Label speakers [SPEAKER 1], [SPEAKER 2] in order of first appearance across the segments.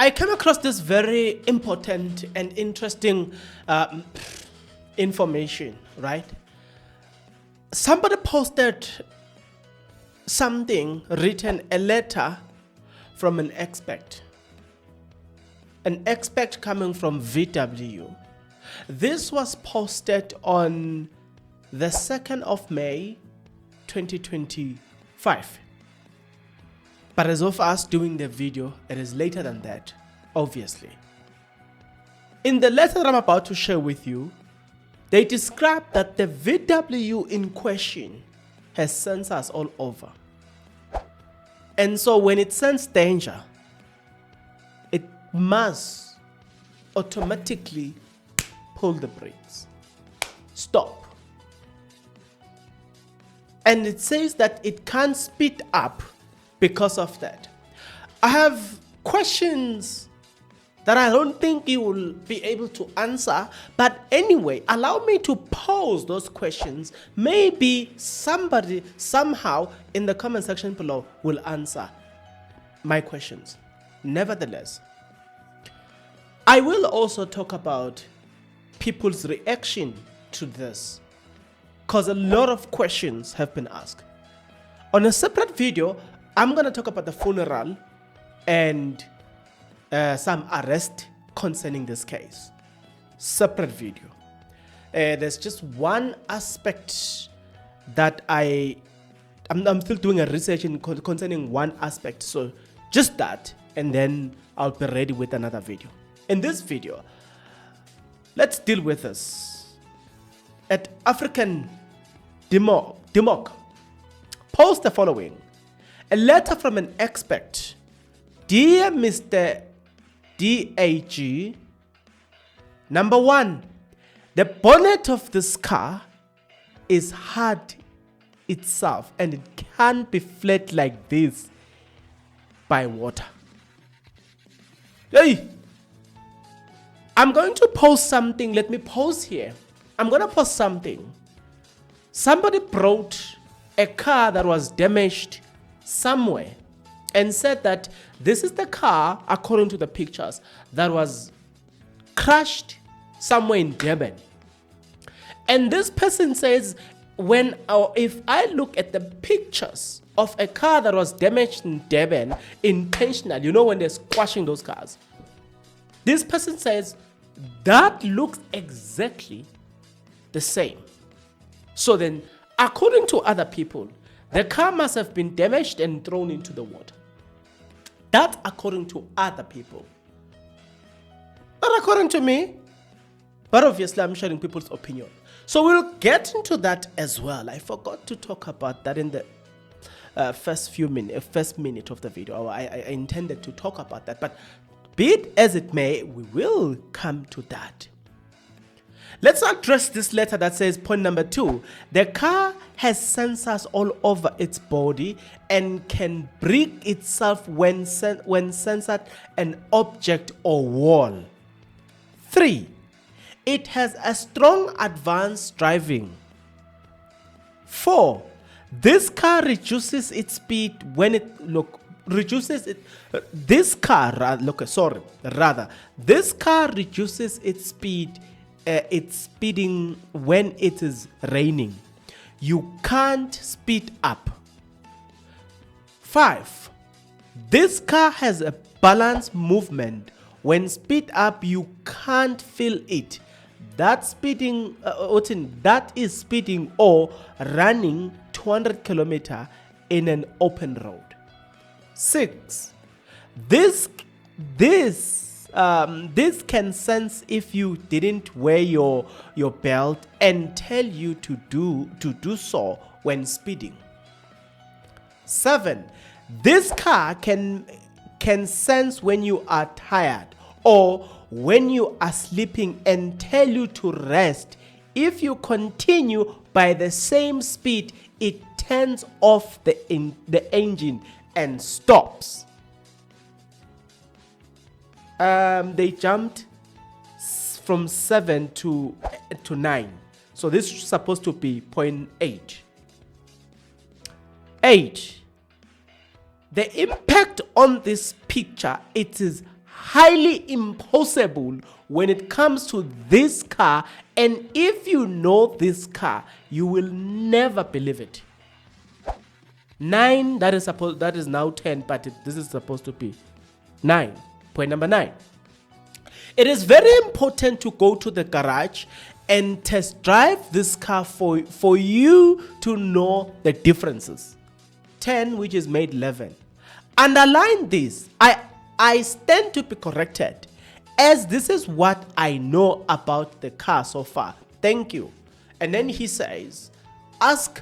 [SPEAKER 1] I came across this very important and interesting information, right? Somebody posted something, written a letter from an expert coming from VW. This was posted on the 2nd of May 2025. But as of us doing the video, it is later than that, obviously. In the letter I'm about to share with you, they describe that the VW in question has sensors all over. And so when it senses danger, it must automatically pull the brakes. Stop. And it says that it can't speed up because of that. I have questions that I don't think you will be able to answer, but anyway, allow me to pose those questions. Maybe somebody somehow in the comment section below will answer my questions. Nevertheless, I will also talk about people's reaction to this, because a lot of questions have been asked. On a separate video, I'm going to talk about the funeral and some arrest concerning this case. Separate video. There's just one aspect that I'm still doing a research in concerning one aspect. So just that, and then I'll be ready with another video. In this video, let's deal with this. At African Democ, post the following. A letter from an expert. Dear Mr. DAG, number 1, the bonnet of this car is hard itself and it can't be flat like this by water. Hey, I'm going to post something. Let me pause here. I'm going to post something. Somebody brought a car that was damaged somewhere and said that this is the car, according to the pictures, that was crashed somewhere in Durban. And this person says, if I look at the pictures of a car that was damaged in Durban intentionally, you know when they're squashing those cars, this person says that looks exactly the same. So then, according to other people, the car must have been damaged and thrown into the water. That's according to other people. Not according to me. But obviously, I'm sharing people's opinion. So we'll get into that as well. I forgot to talk about that in the first minute of the video. I intended to talk about that. But be it as it may, we will come to that. Let's address this letter that says, point number 2, the car has sensors all over its body and can break itself when censored an object or wall. 3, it has a strong advanced driving. 4, this car reduces its speed when this car reduces its speed. It's speeding when it is raining. You can't speed up. 5, this car has a balanced movement. When speed up, you can't feel it. That is speeding or running 200 km in an open road. 6, this can sense if you didn't wear your belt and tell you to do so when speeding. 7, this car can sense when you are tired or when you are sleeping and tell you to rest. If you continue by the same speed, it turns off the engine and stops. They jumped from 7 to 9. So this is supposed to be point 8. 8. The impact on this picture, it is highly impossible when it comes to this car. And if you know this car, you will never believe it. 9, that is now 10, but this is supposed to be 9. Point number 9. It is very important to go to the garage and test drive this car for you to know the differences. 10, which is made 11. Underline this. I stand to be corrected, as this is what I know about the car so far. Thank you. And then he says, ask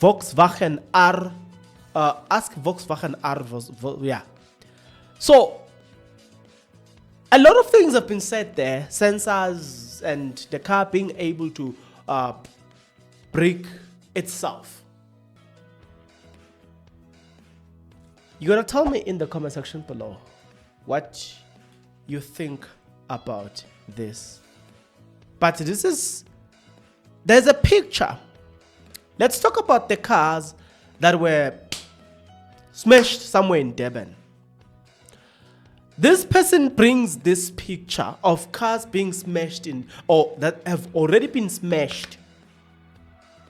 [SPEAKER 1] Volkswagen R. Yeah. So a lot of things have been said there, sensors and the car being able to brake itself. You gotta tell me in the comment section below what you think about this. But there's a picture. Let's talk about the cars that were smashed somewhere in Durban. This person brings this picture of cars being smashed or that have already been smashed.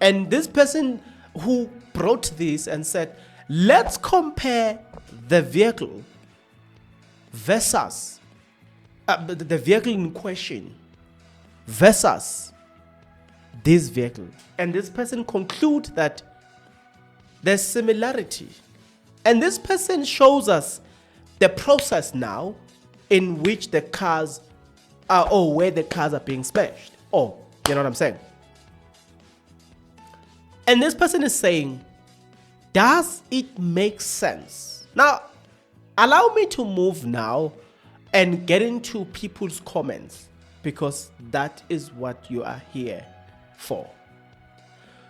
[SPEAKER 1] And this person who brought this and said, let's compare the vehicle versus the vehicle in question versus this vehicle. And this person concludes that there's similarity. And this person shows us the process now in which the cars are, or where the cars are being smashed. Oh, you know what I'm saying? And this person is saying, does it make sense? Now, allow me to move now and get into people's comments, because that is what you are here for.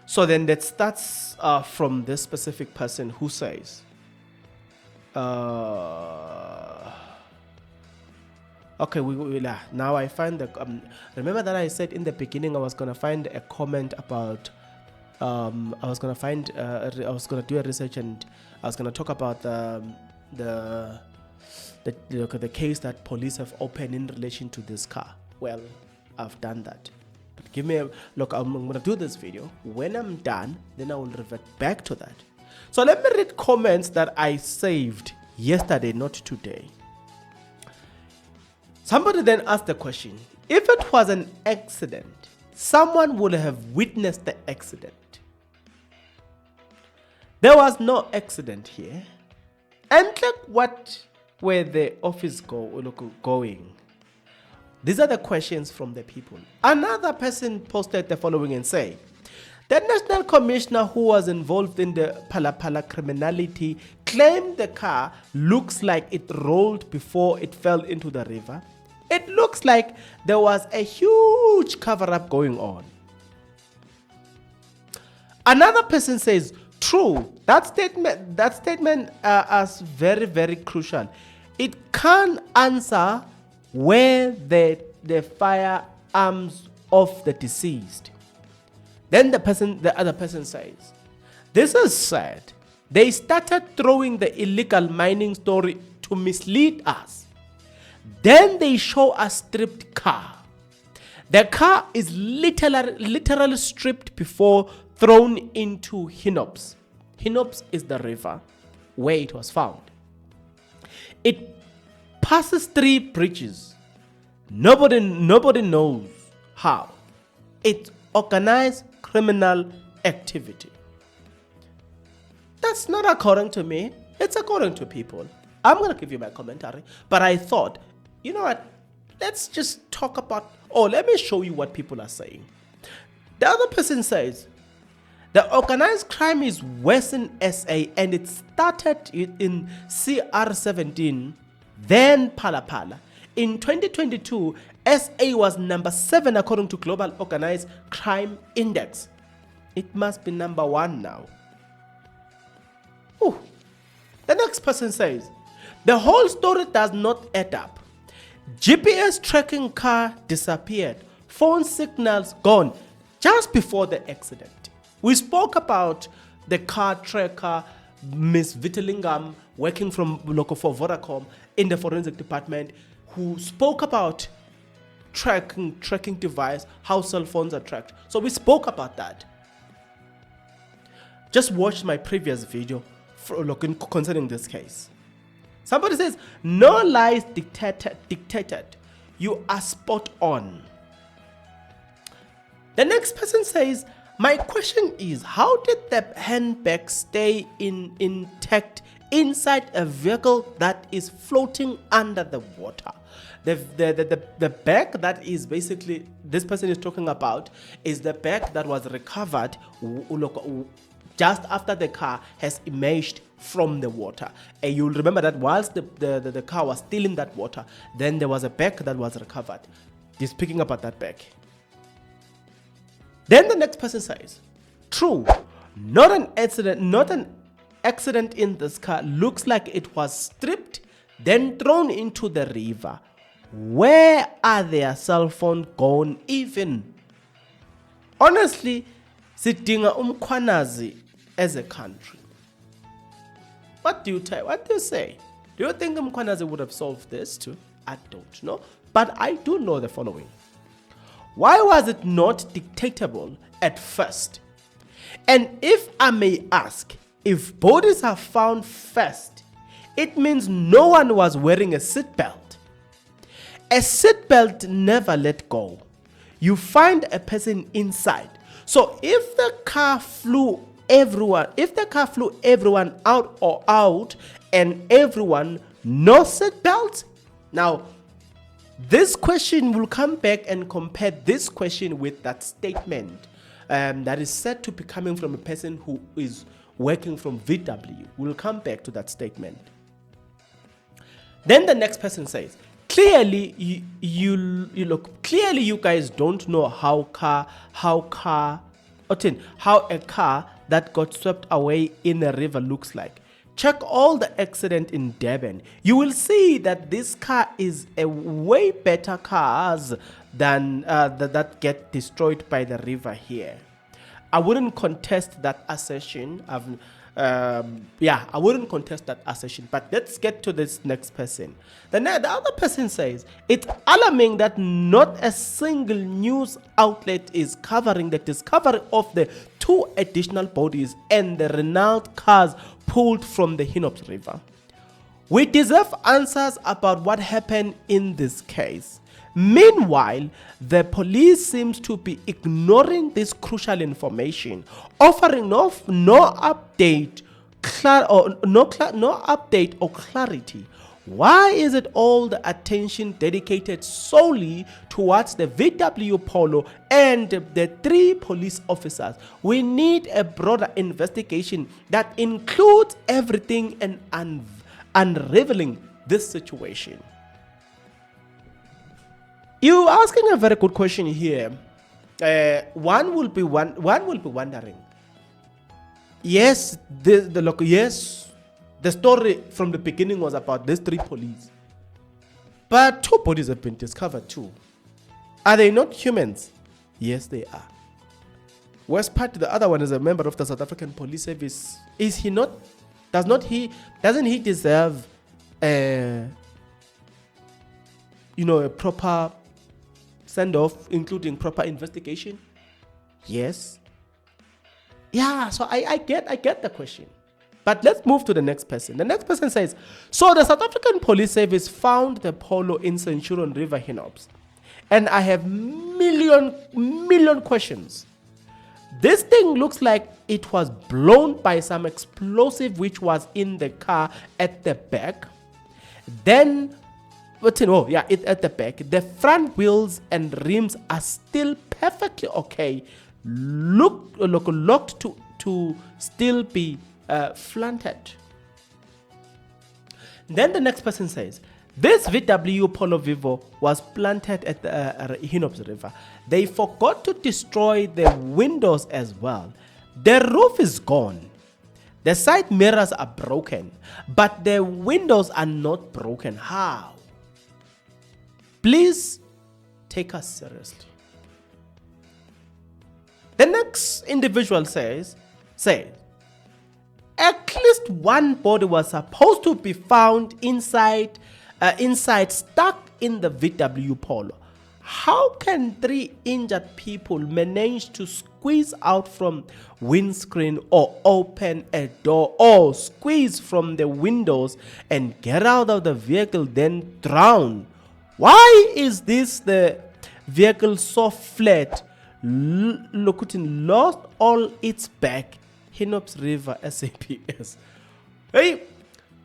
[SPEAKER 1] So then that starts from this specific person who says, okay, now I find the remember that I said in the beginning I was gonna find a comment about I was gonna do a research and I was gonna talk about the case that police have opened in relation to this car. Well, I've done that. But give me a look. I'm gonna do this video. When I'm done, then I will revert back to that. So let me read comments that I saved yesterday, not today. Somebody then asked the question, if it was an accident, someone would have witnessed the accident. There was no accident here. And look, what were the office going? These are the questions from the people. Another person posted the following and said, the national commissioner who was involved in the Phala criminality claimed the car looks like it rolled before it fell into the river. It looks like there was a huge cover-up going on. Another person says, true, that statement is very, very crucial. It can answer where the firearms of the deceased. Then the other person says, this is sad. They started throwing the illegal mining story to mislead us. Then they show a stripped car. The car is literally stripped before thrown into Hinops. Hinops is the river where it was found. It passes 3 bridges. Nobody knows how. It's organized criminal activity. That's not according to me. It's according to people. I'm going to give you my commentary. But I thought, you know what? Let's just talk about, let me show you what people are saying. The other person says, the organized crime is worse in SA and it started in CR17, then Phala. In 2022, SA was number 7 according to Global Organized Crime Index. It must be number 1 now. Ooh. The next person says, the whole story does not add up. GPS tracking car disappeared. Phone signals gone just before the accident. We spoke about the car tracker, Miss Vittelingam, working for Vodacom in the forensic department. who spoke about tracking device, how cell phones are tracked. So we spoke about that. Just watch my previous video concerning this case. Somebody says, no lies dictated. You are spot on. The next person says, my question is, how did the handbag stay intact inside a vehicle that is floating under the water? The bag that is basically, this person is talking about, is the bag that was recovered just after the car has emerged from the water. And you'll remember that whilst the car was still in that water, then there was a bag that was recovered. He's speaking about that bag. Then the next person says, true, not an accident in this car. Looks like it was stripped, then thrown into the river. Where are their cell phones gone even? Honestly, sidinga umkhwanazi as a country. What do you say? Do you think umkhwanazi would have solved this too? I don't know. But I do know the following. Why was it not detectable at first? And if I may ask, if bodies are found first, it means no one was wearing a seatbelt. A seatbelt never let go. You find a person inside. So if the car flew everyone out and everyone no seatbelt, now this question will come back and compare this question with that statement that is said to be coming from a person who is working from VW. We'll come back to that statement. Then the next person says, clearly you guys don't know how a car that got swept away in a river looks like. Check all the accident in Durban. You will see that this car is a way better cars than that get destroyed by the river here. I wouldn't contest that assertion. I wouldn't contest that assertion. But let's get to this next person. The other person says, it's alarming that not a single news outlet is covering the discovery of the 2 additional bodies and the renowned cars pulled from the Hinops River. We deserve answers about what happened in this case. Meanwhile, the police seems to be ignoring this crucial information, offering no update or clarity. Why is it all the attention dedicated solely towards the VW Polo and the 3 police officers? We need a broader investigation that includes everything and unraveling this situation. You're asking a very good question here. One will be wondering. Yes, the story from the beginning was about these 3 police, but 2 bodies have been discovered too. Are they not humans? Yes, they are. West Part, the other one, is a member of the South African Police Service. Is he not? Doesn't he deserve a proper send-off, including proper investigation? Yes. Yeah, so I get the question. But let's move to the next person. The next person says, so the South African Police Service found the Polo in Centurion River Hinops. And I have million questions. This thing looks like it was blown by some explosive which was in the car at the back. Then, at the back. The front wheels and rims are still perfectly okay. Looked to still be flaunted. Then the next person says, this VW Polo Vivo was planted at the Hinops River. They forgot to destroy the windows as well. The roof is gone. The side mirrors are broken, but the windows are not broken. How? Please take us seriously. The next individual says, at least one body was supposed to be found inside stuck in the VW Polo. How can 3 injured people manage to squeeze out from windscreen or open a door or squeeze from the windows and get out of the vehicle then drown? Why is this the vehicle so flat? Lokutin lost all its back. Hinops River SAPS. Hey,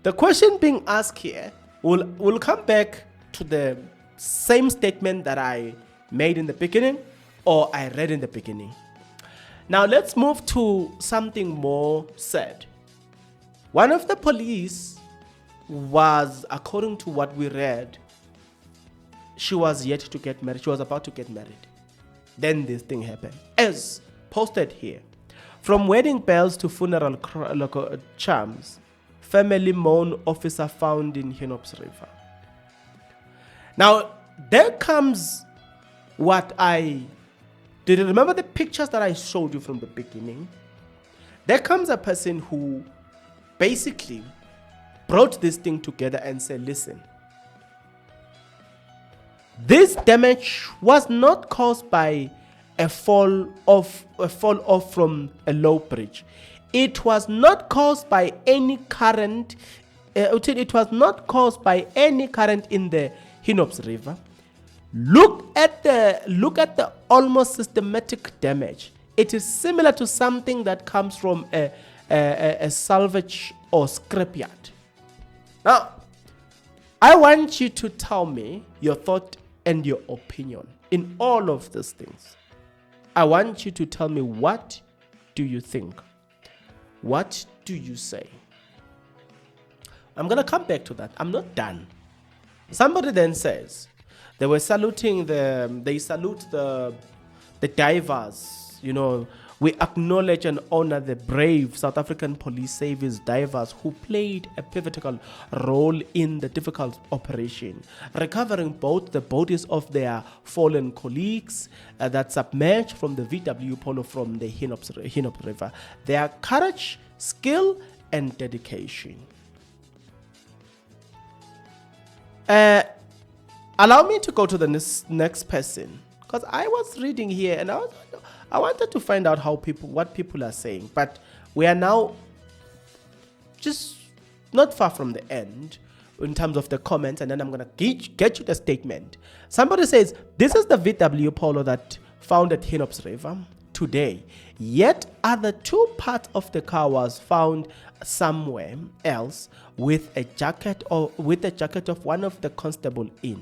[SPEAKER 1] the question being asked here will come back to the same statement that I made in the beginning or I read in the beginning. Now let's move to something more sad. One of the police was, according to what we read, she was yet to get married. She was about to get married. Then this thing happened. As posted here. From wedding bells to funeral charms, family mourn officer found in Hinops River. Now, there comes what did you remember the pictures that I showed you from the beginning? There comes a person who basically brought this thing together and said, listen, this damage was not caused by a fall off from a low bridge. It was not caused by any current. It was not caused by any current in the Hinops River. Look at the almost systematic damage. It is similar to something that comes from a salvage or scrapyard. Now, I want you to tell me your thought and your opinion in all of these things. I want you to tell me, what do you think? What do you say? I'm going to come back to that. I'm not done. Somebody then says they were saluting they salute the divers. You know, we acknowledge and honor the brave South African Police Service divers who played a pivotal role in the difficult operation, recovering both the bodies of their fallen colleagues that submerged from the VW Polo from the Hinops River. Their courage, skill, and dedication. Allow me to go to the next person, because I was reading here and I wanted to find out what people are saying, but we are now just not far from the end in terms of the comments, and then I'm going to get you the statement. Somebody says, this is the VW Polo that found at Hinops River today, yet other 2 parts of the car was found somewhere else with a jacket of one of the constable in.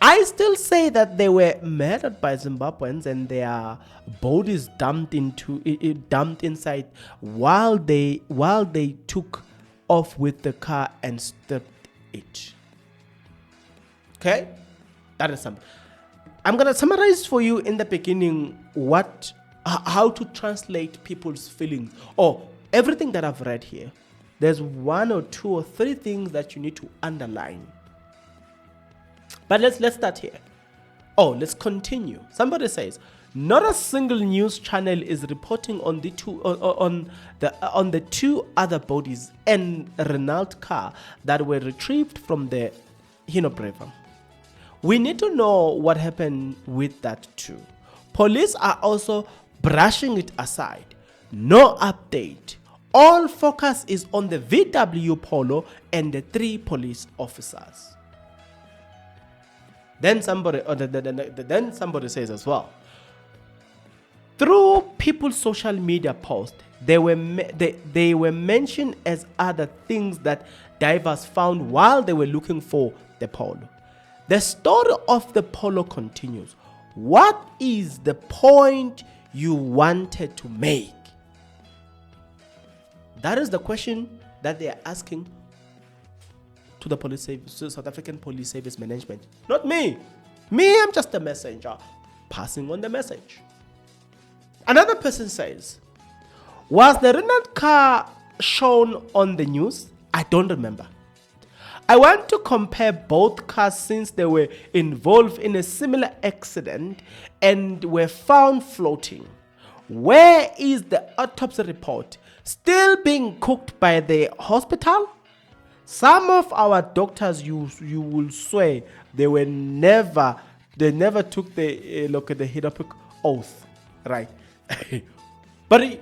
[SPEAKER 1] I still say that they were murdered by Zimbabweans and their bodies dumped inside while they took off with the car and stripped it. Okay, that is something. I'm gonna summarize for you in the beginning how to translate people's feelings or everything that I've read here. There's 1 or 2 or 3 things that you need to underline. But let's start here. Let's continue. Somebody says, not a single news channel is reporting on the 2 other bodies and a Renault car that were retrieved from the Hinops River. We need to know what happened with that too. Police are also brushing it aside. No update. All focus is on the VW Polo and the 3 police officers. Then somebody says as well, through people's social media posts, they were mentioned as other things that divers found while they were looking for the Polo. The story of the Polo continues. What is the point you wanted to make? That is the question that they are asking to the police service, to South African Police Service Management. Not me. I'm just a messenger passing on the message. Another person says, was the Renault car shown on the news? I don't remember. I want to compare both cars since they were involved in a similar accident and were found floating. Where is the autopsy report? Still being cooked by the hospital? Some of our doctors, you will swear, they never took the look at the Hippocratic oath, right? But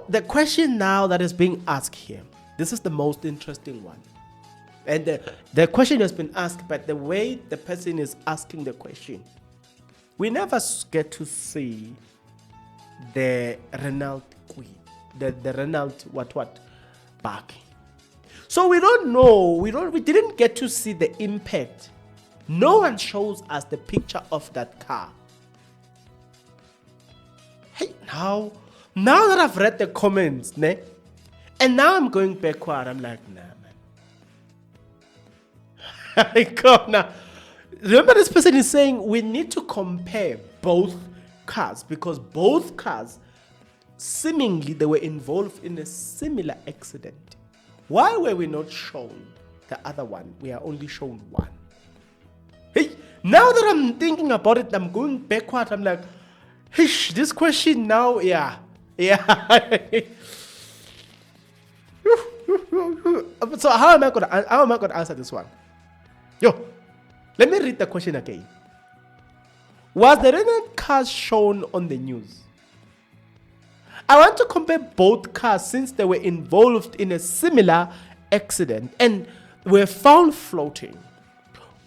[SPEAKER 1] the question now that is being asked here, this is the most interesting one. And the question has been asked, but the way the person is asking the question, we never get to see the Renald Queen, the Renald what back. So we don't know, we didn't get to see the impact. No one shows us the picture of that car. Hey, now that I've read the comments, ne, and now I'm going backward, I'm like, nah, man. Come now. Remember, this person is saying we need to compare both cars because both cars, seemingly, they were involved in a similar accident. Why were we not shown the other one? We are only shown one. Hey, now that I'm thinking about it, I'm going backward. I'm like, hey, this question now, yeah. So how am I going to answer this one? Let me read the question again. Was the rented car shown on the news? I want to compare both cars since they were involved in a similar accident and were found floating.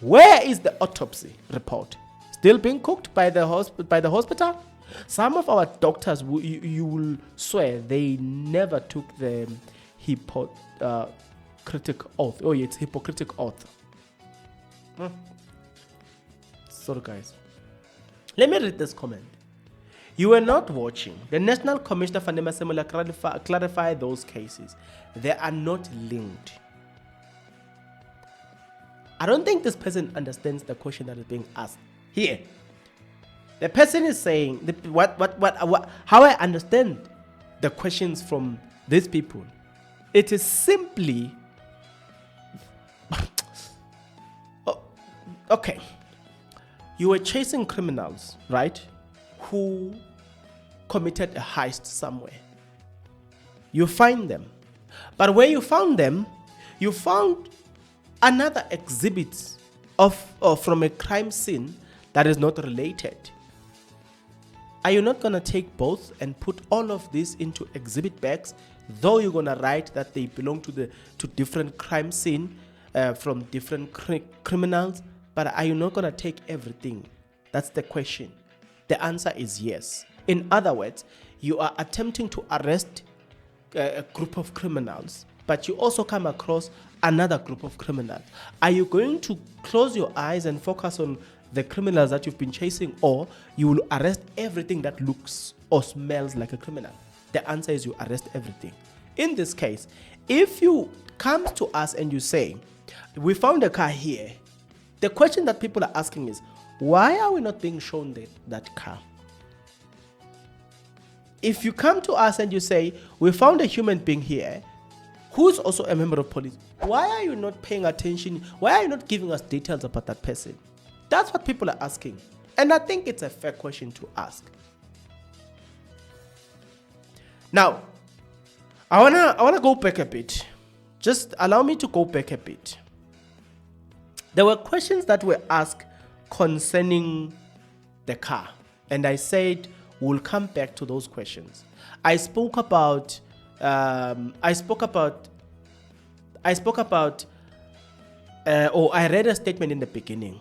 [SPEAKER 1] Where is the autopsy report? Still being cooked by the hospital? Some of our doctors, you will swear, they never took the Hippocratic oath. Oh, yeah, it's Hippocratic oath. Sorry, guys. Let me read this comment. You were not watching. The National Commissioner for Nemasemola clarified those cases. They are not linked. I don't think this person understands the question that is being asked here. The person is saying how I understand the questions from these people. It is simply okay. You were chasing criminals, right? Who committed a heist somewhere. You find them. But where you found them, you found another exhibit from a crime scene that is not related. Are you not going to take both and put all of this into exhibit bags, though you're going to write that they belong to different crime scene from different criminals? But are you not going to take everything? That's the question. The answer is yes. In other words, you are attempting to arrest a group of criminals, but you also come across another group of criminals. Are you going to close your eyes and focus on the criminals that you've been chasing, or you will arrest everything that looks or smells like a criminal? The answer is you arrest everything. In this case, if you come to us and you say, we found a car here, the question that people are asking is, why are we not being shown that car? If you come to us and you say, we found a human being here, who's also a member of police, why are you not paying attention? Why are you not giving us details about that person? That's what people are asking. And I think it's a fair question to ask. Now, I wanna go back a bit. Just allow me to go back a bit. There were questions that were asked concerning the car, and I said we'll come back to those questions. I read a statement in the beginning.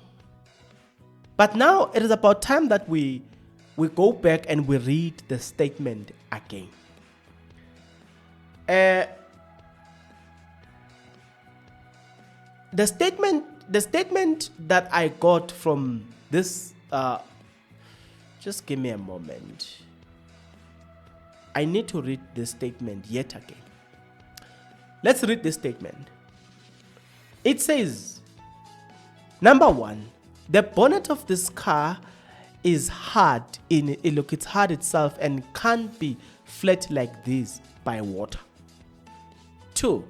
[SPEAKER 1] But now it is about time that we go back and we read the statement again. The statement that I got from this, just give me a moment. I need to read this statement yet again. Let's read this statement. It says, number one, the bonnet of this car is hard it's hard itself and can't be flat like this by water. 2,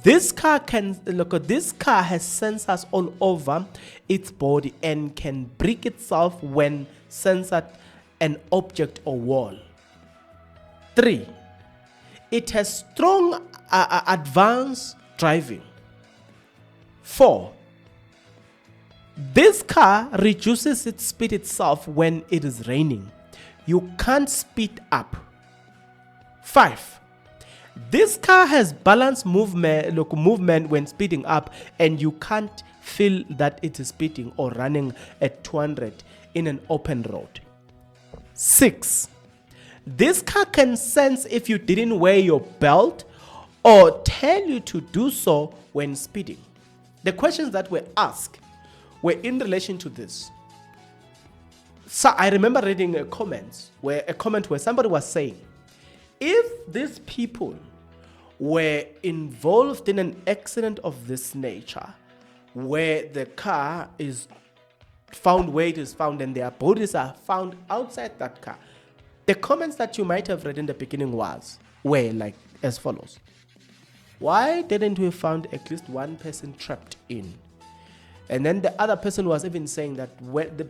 [SPEAKER 1] this car has sensors all over its body and can break itself when censored an object or wall. 3, it has strong advanced driving. 4, This car reduces its speed itself when it is raining. You can't speed up. 5. This car has balanced movement when speeding up, and you can't feel that it is speeding or running at 200 in an open road. 6. This car can sense if you didn't wear your belt or tell you to do so when speeding. The questions that were asked were in relation to this. So I remember reading a comment where somebody was saying, if these people were involved in an accident of this nature, where the car is found where it is found and their bodies are found outside that car, the comments that you might have read in the beginning were like as follows. Why didn't we find at least one person trapped in? And then the other person was even saying that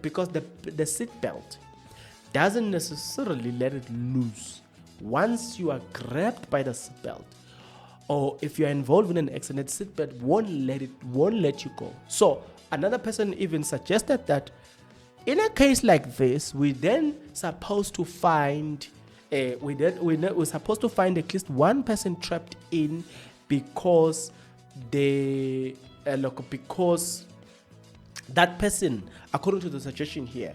[SPEAKER 1] because the seat belt doesn't necessarily let it loose. Once you are grabbed by the seat belt, or if you are involved in an accident, seat belt won't let you go. So another person even suggested that in a case like this, we then supposed to find we're supposed to find at least one person trapped in because because that person, according to the suggestion here,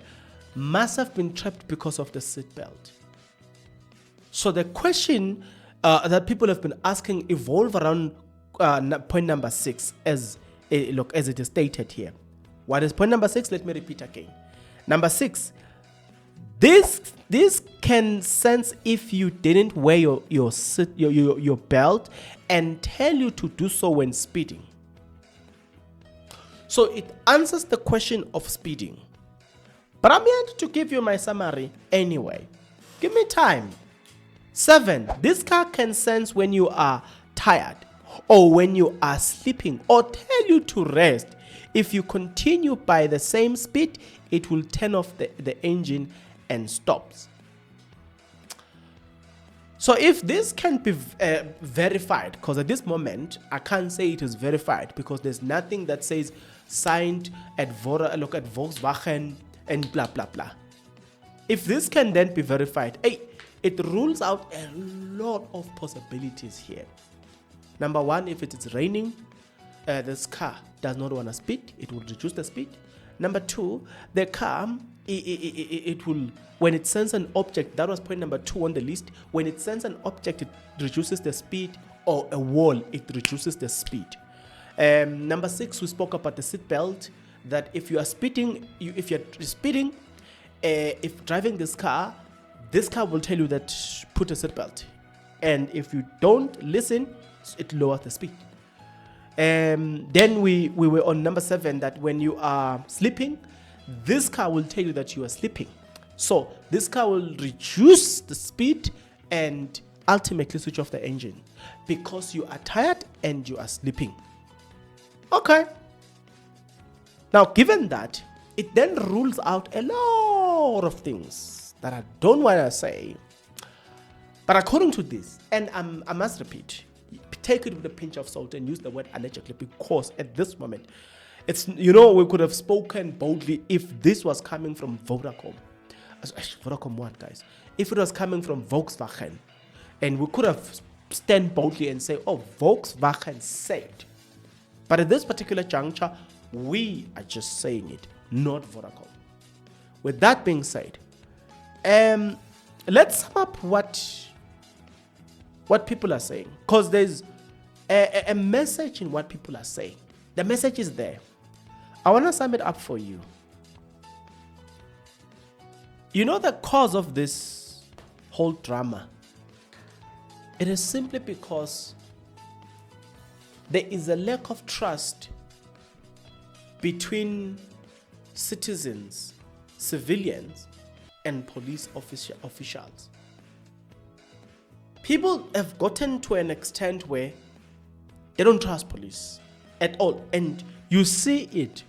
[SPEAKER 1] must have been trapped because of the seatbelt. So the question that people have been asking evolve around point number 6 as it is stated here. What is point number 6? Let me repeat again. Number 6. This can sense if you didn't wear your belt and tell you to do so when speeding. So it answers the question of speeding. But I'm here to give you my summary anyway. Give me time. 7. This car can sense when you are tired or when you are sleeping or tell you to rest. If you continue by the same speed, it will turn off the engine and stops. So if this can be verified, because at this moment I can't say it is verified because there's nothing that says signed at Volkswagen and blah blah blah. If this can then be verified, it rules out a lot of possibilities here. Number 1, if it is raining, this car does not want to speed, it will reduce the speed. Number 2, the car, it will, when it senses an object, that was point number 2 on the list, when it senses an object, it reduces the speed, or a wall, it reduces the speed. Number 6, we spoke about the seat belt, that if you are speeding, if driving this car will tell you that put a seat belt. And if you don't listen, it lowers the speed. Then we were on number 7, that when you are sleeping, this car will tell you that you are sleeping. So this car will reduce the speed and ultimately switch off the engine because you are tired and you are sleeping. Okay. Now, given that, it then rules out a lot of things that I don't want to say. But according to this, and I must repeat, take it with a pinch of salt and use the word allegedly, because at this moment, we could have spoken boldly if this was coming from Vodacom. Vodacom what, guys? If it was coming from Volkswagen, and we could have stand boldly and say, oh, Volkswagen said. But at this particular juncture, we are just saying it, not Vodacom. With that being said, let's sum up what people are saying, because there's a message in what people are saying. The message is there. I want to sum it up for you. You know the cause of this whole drama? It is simply because there is a lack of trust between citizens, civilians, and police officials. People have gotten to an extent where they don't trust police at all, and you see it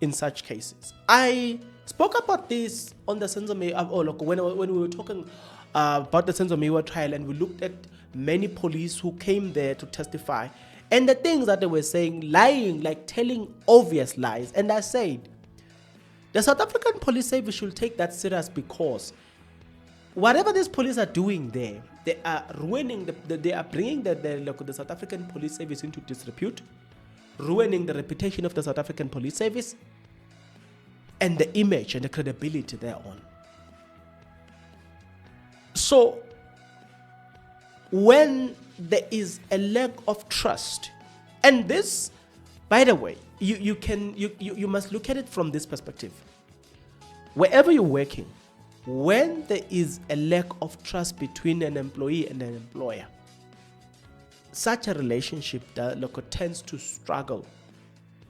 [SPEAKER 1] in such cases. I spoke about this on the Senzomewa, when we were talking about the Senzomewa trial, and we looked at many police who came there to testify, and the things that they were saying, lying, like telling obvious lies. And I said, The South African Police Service should take that serious, because whatever these police are doing there, they are ruining, they are bringing the South African Police Service into disrepute, ruining the reputation of the South African Police Service and the image and the credibility thereon. So, when there is a lack of trust, and this, by the way, you must look at it from this perspective. Wherever you're working, when there is a lack of trust between an employee and an employer, such a relationship tends to struggle.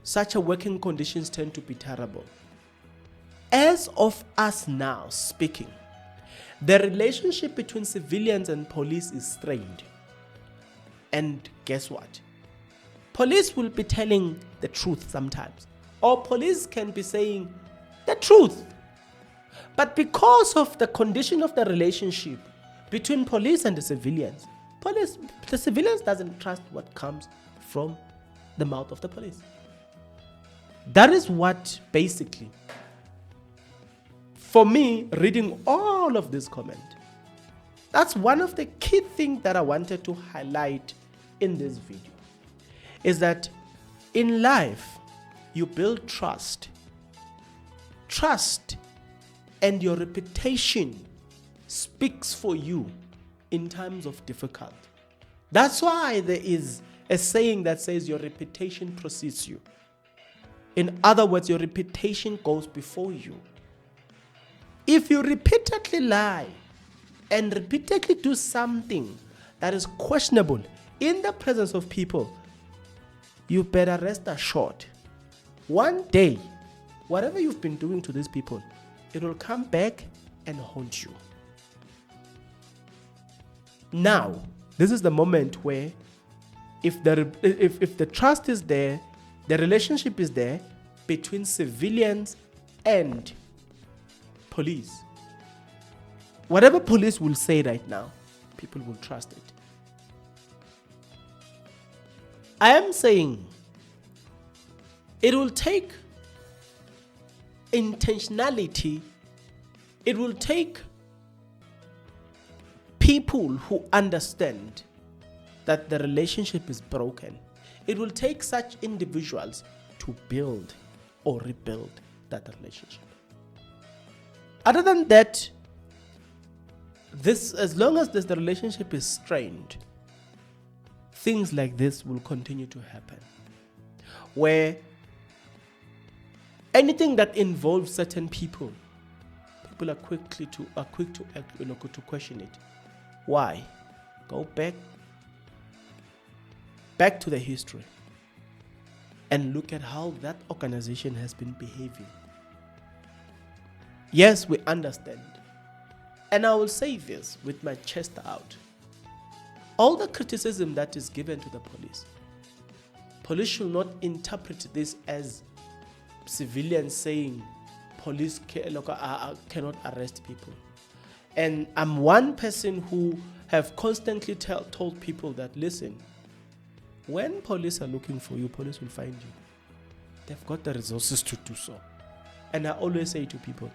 [SPEAKER 1] Such a working conditions tend to be terrible. As of us now speaking, the relationship between civilians and police is strained. And guess what? Police will be telling the truth sometimes, or police can be saying the truth. But because of the condition of the relationship between police and the civilians, the civilians doesn't trust what comes from the mouth of the police. That is what basically, for me, reading all of this comment, that's one of the key things that I wanted to highlight in this video, is that in life, you build trust. Trust and your reputation speaks for you in times of difficulty. That's why there is a saying that says your reputation precedes you. In other words, your reputation goes before you. If you repeatedly lie and repeatedly do something that is questionable in the presence of people, you better rest assured, one day, whatever you've been doing to these people, it will come back and haunt you. Now, this is the moment where if the trust is there, the relationship is there between civilians and police. Whatever police will say right now, people will trust it. I am saying it will take intentionality. It will take people who understand that the relationship is broken. It will take such individuals to build or rebuild that relationship. Other than that, as long as the relationship is strained, things like this will continue to happen, where anything that involves certain people are quick to act, to question it. Why? Go back to the history and look at how that organization has been behaving. Yes, we understand. And I will say this with my chest out. All the criticism that is given to the police should not interpret this as civilians saying police cannot arrest people. And I'm one person who have constantly told people that, listen, when police are looking for you, police will find you. They've got the resources to do so. And I always say to people,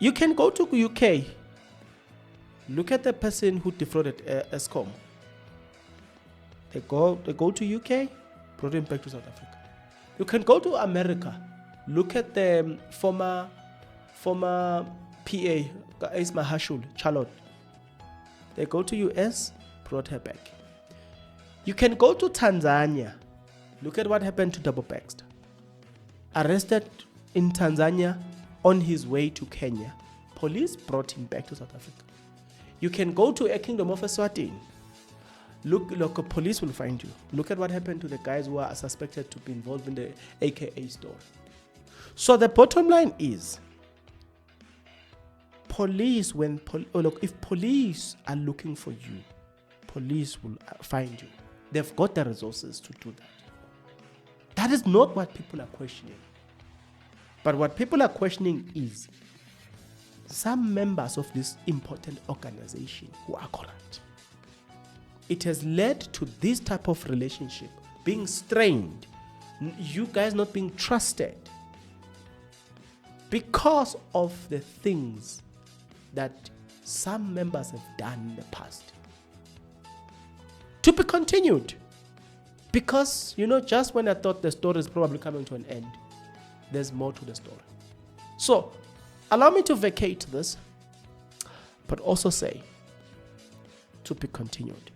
[SPEAKER 1] you can go to UK, look at the person who defrauded ESCOM. They go to UK, brought him back to South Africa. You can go to America, look at the former PA, Isma Hashul, Charlotte. They go to US, brought her back. You can go to Tanzania, look at what happened to Double Baxter. Arrested in Tanzania on his way to Kenya. Police brought him back to South Africa. You can go to a kingdom of Eswatini. Look, police will find you. Look at what happened to the guys who are suspected to be involved in the AKA story. So the bottom line is, if police are looking for you, police will find you. They've got the resources to do that. That is not what people are questioning. But what people are questioning is some members of this important organization who are corrupt. It has led to this type of relationship being strained, you guys not being trusted. because of the things that some members have done in the past. To be continued. Because, just when I thought the story is probably coming to an end, there's more to the story. So, allow me to vacate this, but also say, to be continued.